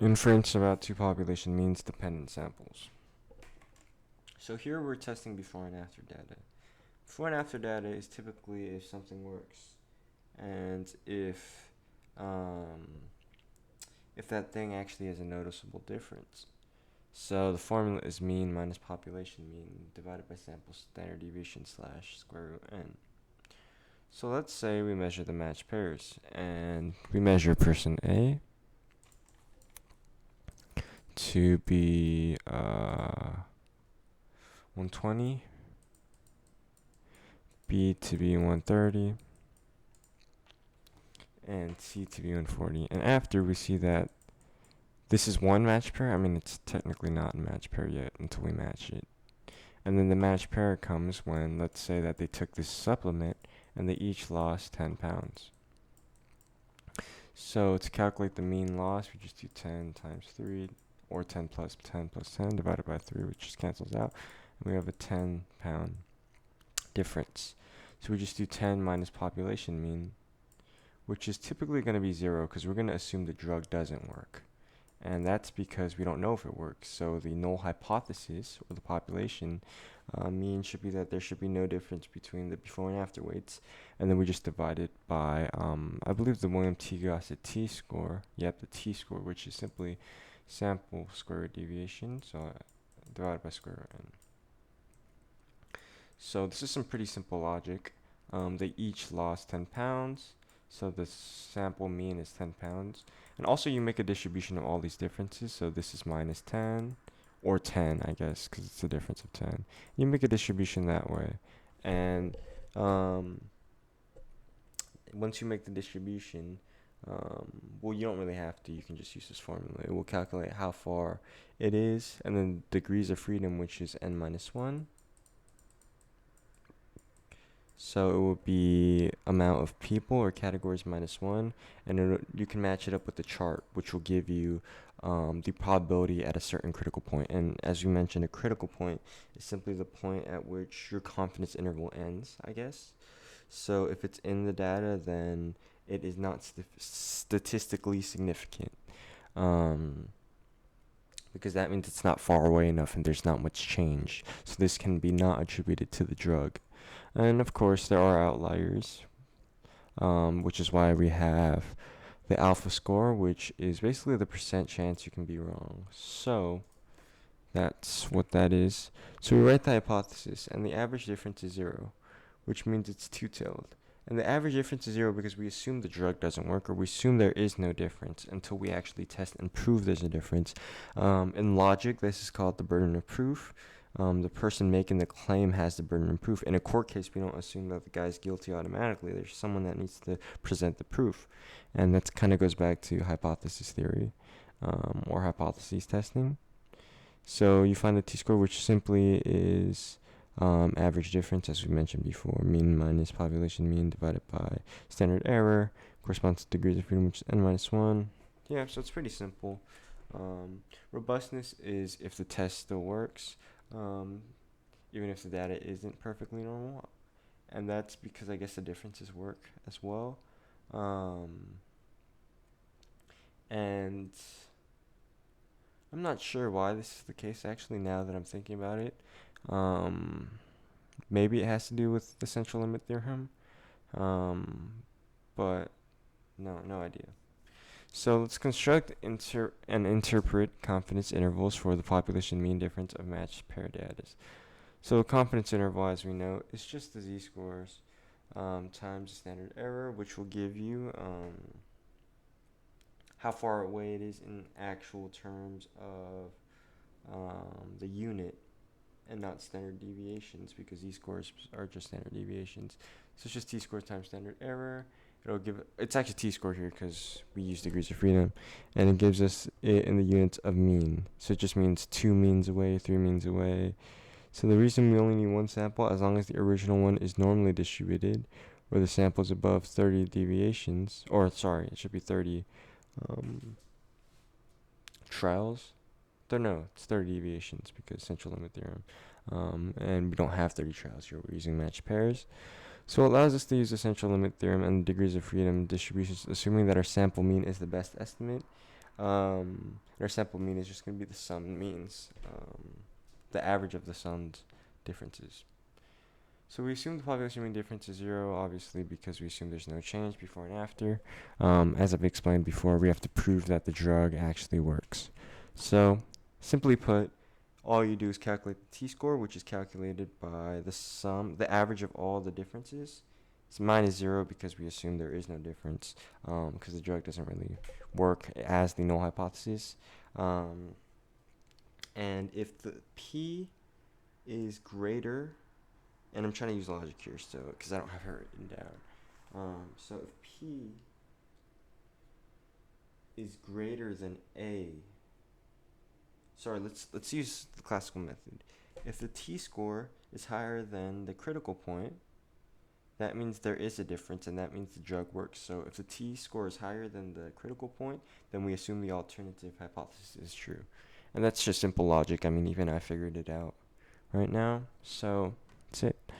Inference about two population means dependent samples. So here we're testing before and after data. Before and after data is typically if something works, and if that thing actually has a noticeable difference. So the formula is mean minus population mean divided by sample standard deviation slash square root n. So let's say we measure the matched pairs, and we measure person A to be 120, B to be 130, and C to be 140. And after we see that this is one match pair, I mean it's technically not a match pair yet until we match it. And then the match pair comes when, let's say that they took this supplement and they each lost 10 pounds. So to calculate the mean loss, we just do 10 times 3, or 10 plus 10 plus 10 divided by 3, which just cancels out. And we have a 10-pound difference. So we just do 10 minus population mean, which is typically going to be 0 because we're going to assume the drug doesn't work. And that's because we don't know if it works. So the null hypothesis, or the population mean, should be that there should be no difference between the before and after weights. And then we just divide it by, I believe the William T. Gossett t-score. Yep, the t-score, which is simply sample square root deviation. So divided by square root n. So this is some pretty simple logic. They each lost 10 pounds. So the sample mean is 10 pounds. And also you make a distribution of all these differences. So this is minus 10, or 10, I guess, because it's a difference of 10. You make a distribution that way. And once you make the distribution, well, you don't really have to. You can just use this formula. It will calculate how far it is, and then degrees of freedom, which is n minus 1. So it will be amount of people, or categories, minus 1, and you can match it up with the chart, which will give you the probability at a certain critical point. And as you mentioned, a critical point is simply the point at which your confidence interval ends, I guess. So if it's in the data, then it is not statistically significant, because that means it's not far away enough and there's not much change. So this can be not attributed to the drug. And of course, there are outliers, which is why we have the alpha score, which is basically the percent chance you can be wrong. So that's what that is. So we write the hypothesis, and the average difference is 0, which means it's two-tailed. And the average difference is 0 because we assume the drug doesn't work, or we assume there is no difference until we actually test and prove there's a difference. In logic, this is called the burden of proof. The person making the claim has the burden of proof. In a court case, we don't assume that the guy's guilty automatically. There's someone that needs to present the proof. And that kind of goes back to hypothesis theory, or hypothesis testing. So you find the t-score, which simply is average difference, as we mentioned before, mean minus population mean divided by standard error, corresponds to degrees of freedom, which is n minus 1. Yeah, so it's pretty simple. Robustness is if the test still works, even if the data isn't perfectly normal. And that's because I guess the differences work as well. And I'm not sure why this is the case, actually, now that I'm thinking about it. Maybe it has to do with the central limit theorem, but no idea. So let's construct and interpret confidence intervals for the population mean difference of matched pair data. So the confidence interval, as we know, is just the z-scores times the standard error, which will give you how far away it is in actual terms of the unit, and not standard deviations, because z-scores are just standard deviations. So it's just t-score times standard error. It'll give, it's actually t-score here because we use degrees of freedom, and it gives us it in the units of mean. So it just means 2 means away, 3 means away. So the reason we only need one sample, as long as the original one is normally distributed, or the sample is above 30 deviations, or sorry, it should be 30 trials. No, it's 30 deviations because central limit theorem. And we don't have 30 trials here. We're using matched pairs. So it allows us to use the central limit theorem and degrees of freedom distributions, assuming that our sample mean is the best estimate. our sample mean is just going to be the sum means, the average of the summed differences. So we assume the population mean difference is 0, obviously, because we assume there's no change before and after. As I've explained before, we have to prove that the drug actually works. So, simply put, all you do is calculate the t-score, which is calculated by the average of all the differences. So mine is 0 because we assume there is no difference, because the drug doesn't really work as the null hypothesis. And if the p is greater, and I'm trying to use logic here still because I don't have it written down. So if p is greater than a, sorry, let's use the classical method. If the t-score is higher than the critical point, that means there is a difference, and that means the drug works. So if the t-score is higher than the critical point, then we assume the alternative hypothesis is true. And that's just simple logic. I mean, even I figured it out right now. So that's it.